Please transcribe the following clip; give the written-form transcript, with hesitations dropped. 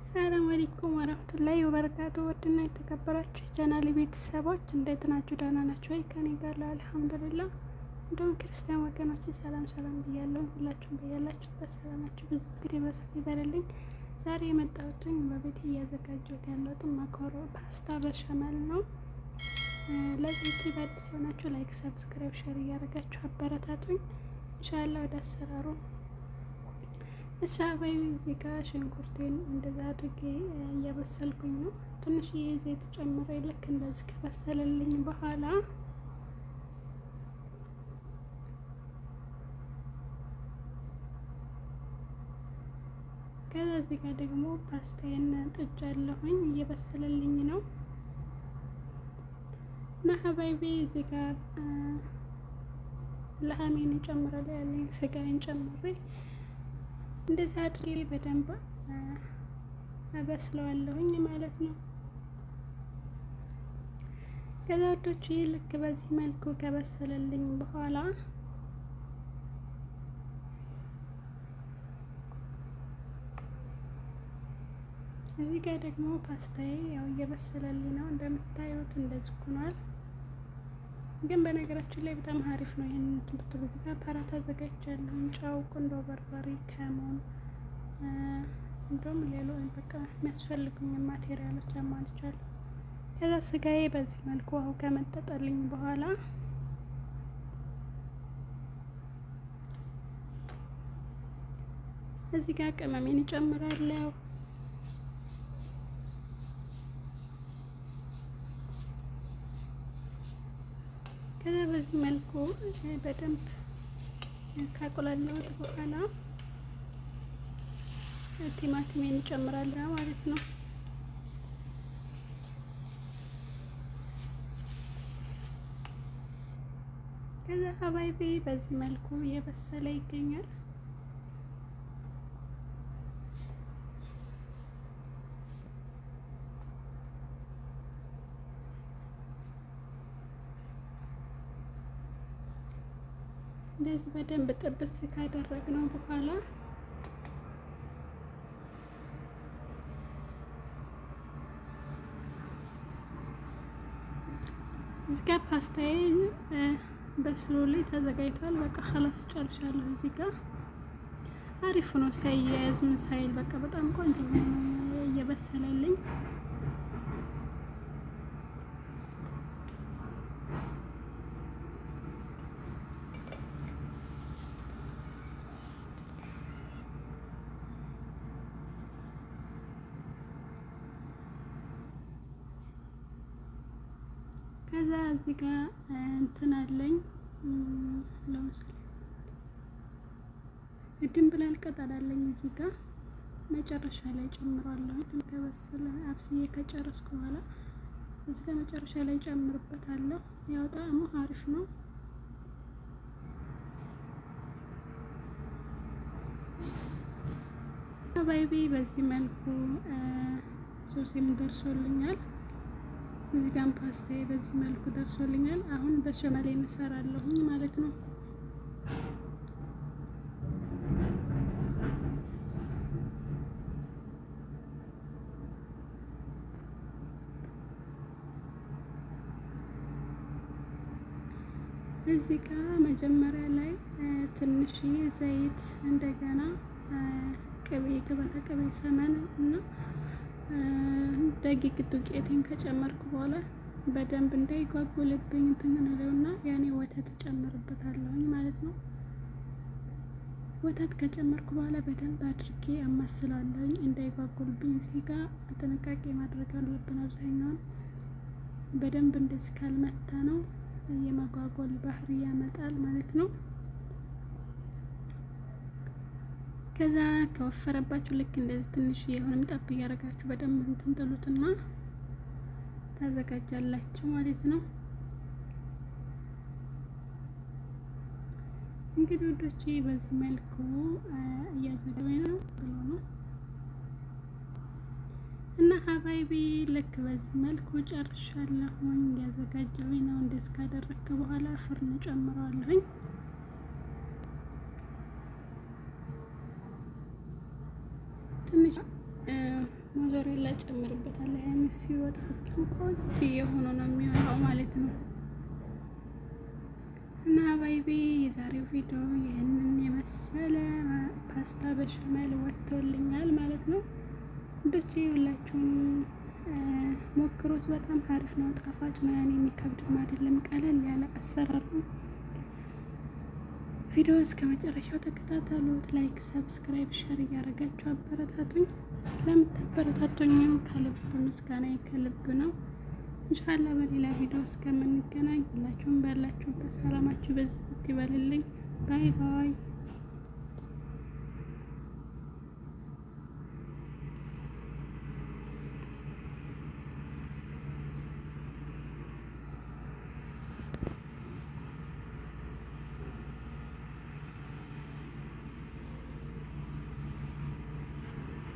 ሰላም አለይኩም ወራህመቱላሂ ወበረካቱ። ውድና የተከበራችሁ የቻናሌ ቤተሰቦች እንዴት ናችሁ? ደህና ናችሁ ወይ? ከኔ ጋር አልሐምዱሊላህ። እንደውም ክርስቲያን ወገኖች ሰላም ብያለሁ። ሁላችሁም በያላችሁበት ሰላማችሁ ብዙ ይበልልኝ። ዛሬ የመጣሁትኝ በቤት እያዘጋጀሁት ያለሁትን ፓስታ በሸመል ነው። ለዚህ ዩቲዩብ አዲስ የሆናችሁ ላይክ፣ ሰብስክራይብ፣ ሼር እያደረጋችሁ አበረታቱኝ። ኢንሻአላህ ወደ አሰራሩ እሺ። አባይ እዚህ ጋር ሽንኩርቴን እንደዛ አድርጌ እያበሰልኩኝ ነው። ትንሽዬ ዘይት ጨምሬ ልክ እንደዚህ ከበሰለልኝ በኋላ ከዛ እዚህ ጋር ደግሞ ፓስታዬን ጥጃለሁኝ እየበሰለልኝ ነው። እና ሀባይቤ እዚህ ጋር ለሀሜን ጨምራለሁ ያለኝ ስጋዬን ጨምሬ እንደዚህ አድርጌ በደንብ አበስለዋለሁኝ ማለት ነው። ከዛ ወዶች ልክ በዚህ መልኩ ከበሰለልኝ በኋላ እዚህ ጋር ደግሞ ፓስታዬ ያው እየበሰለልኝ ነው። እንደምታዩት እንደዚህ ሆኗል። ግን በነገራችን ላይ በጣም አሪፍ ነው። ይሄንን ትምህርት እዚህ ጋር ፓራት አዘጋጅቻለሁ። ጨው፣ ቁንዶ በርበሬ፣ ከሞን እንደውም ሌሎች በቃ የሚያስፈልጉኝ ማቴሪያሎች አሟልቻለሁ። ከዛ ስጋዬ በዚህ መልኩ አሁን ከመጠጠልኝ በኋላ እዚህ ጋር ቅመሜን እጨምራለሁ። ከዛ በዚህ መልኩ በደንብ ካቆላለሁት በኋላ ቲማቲሜን እጨምራለሁ ማለት ነው። ከዛ ሀባይቤ በዚህ መልኩ እየበሰለ ይገኛል። እንደዚህ በደንብ ጥብስ ካደረግነው በኋላ እዚህ ጋር ፓስታዬ በስሎ ላይ ተዘጋጅቷል። በቃ ኸላስ ጨርሻለሁ። እዚህ ጋር አሪፍ ነው ሳይያያዝ ምን ሳይል በቃ በጣም ቆንጆ ነው እየበሰለልኝ። ከዛ እዚህ ጋር እንትን አለኝ ለምሳሌ ድንብላል ቅጠል አለኝ እዚህ ጋር መጨረሻ ላይ ጨምራለሁ። ከበሰለ አብስዬ ከጨረስኩ በኋላ እዚህ ጋር መጨረሻ ላይ ጨምርበታለሁ። ያው ጣዕሙ አሪፍ ነው። ባይቤ በዚህ መልኩ ሶሴም ደርሶልኛል። እዚህ ጋር ፓስታዬ በዚህ መልኩ ደርሶልኛል። አሁን በሸመሌ እንሰራለሁኝ ማለት ነው። እዚህ ጋር መጀመሪያ ላይ ትንሽዬ ዘይት እንደገና ቅቤ ገበታ ቅቤ ሰመን እና ደቂቅ ዱቄቴን ከጨመርኩ በኋላ በደንብ እንዳይጓጉልብኝ እንትን እለውና ያኔ ወተት እጨምርበታለሁ ማለት ነው። ወተት ከጨመርኩ በኋላ በደንብ አድርጌ አማስላለሁ እንዳይጓጉልብኝ። እዚህ ጋር ጥንቃቄ ማድረግ አለብን። አብዛኛውን በደንብ እንደዚህ ካልመታ ነው የማጓጓል ባህሪ ያመጣል ማለት ነው። ከዛ ከወፈረባችሁ ልክ እንደዚህ ትንሽ የሆነም ጠብ እያደረጋችሁ በደንብ እንትን ጥሉትና ታዘጋጃላችሁ ማለት ነው። እንግዲህ ወዶቼ በዚህ መልኩ እያዘጋጀሁኝ ነው ብሎ ነው እና ሀባይቢ ልክ በዚህ መልኩ ጨርሻለሁኝ። እያዘጋጀሁኝ ነው። እንደዚህ ካደረግኩ በኋላ ፍርን ጨምረዋለሁኝ። ትንሽ ሞዞሬላ ጨምርበታለሁ። ያን ሲወጣ በጣም ቆንጆ የሆነ ነው የሚሆነው ማለት ነው። እና ባይቤ የዛሬው ቪዲዮ ይህንን የመሰለ ፓስታ በሽመል ወጥቶልኛል ማለት ነው። እንዶች ሁላችሁም ሞክሩት። በጣም አሪፍ ነው፣ ጣፋጭ ነው። ያን የሚከብድም አይደለም፣ ቀለል ያለ አሰራር ነው። ቪዲዮ እስከ መጨረሻው ተከታተሉት። ላይክ፣ ሰብስክራይብ፣ ሸር እያደረጋችሁ አበረታቱኝ። ለምታበረታቱኝም ከልብ ምስጋና ከልብ ነው። ኢንሻአላህ በሌላ ቪዲዮ እስከምንገናኝ ሁላችሁም ባላችሁበት ሰላማችሁ በዝት ይበልልኝ። ባይ ባይ።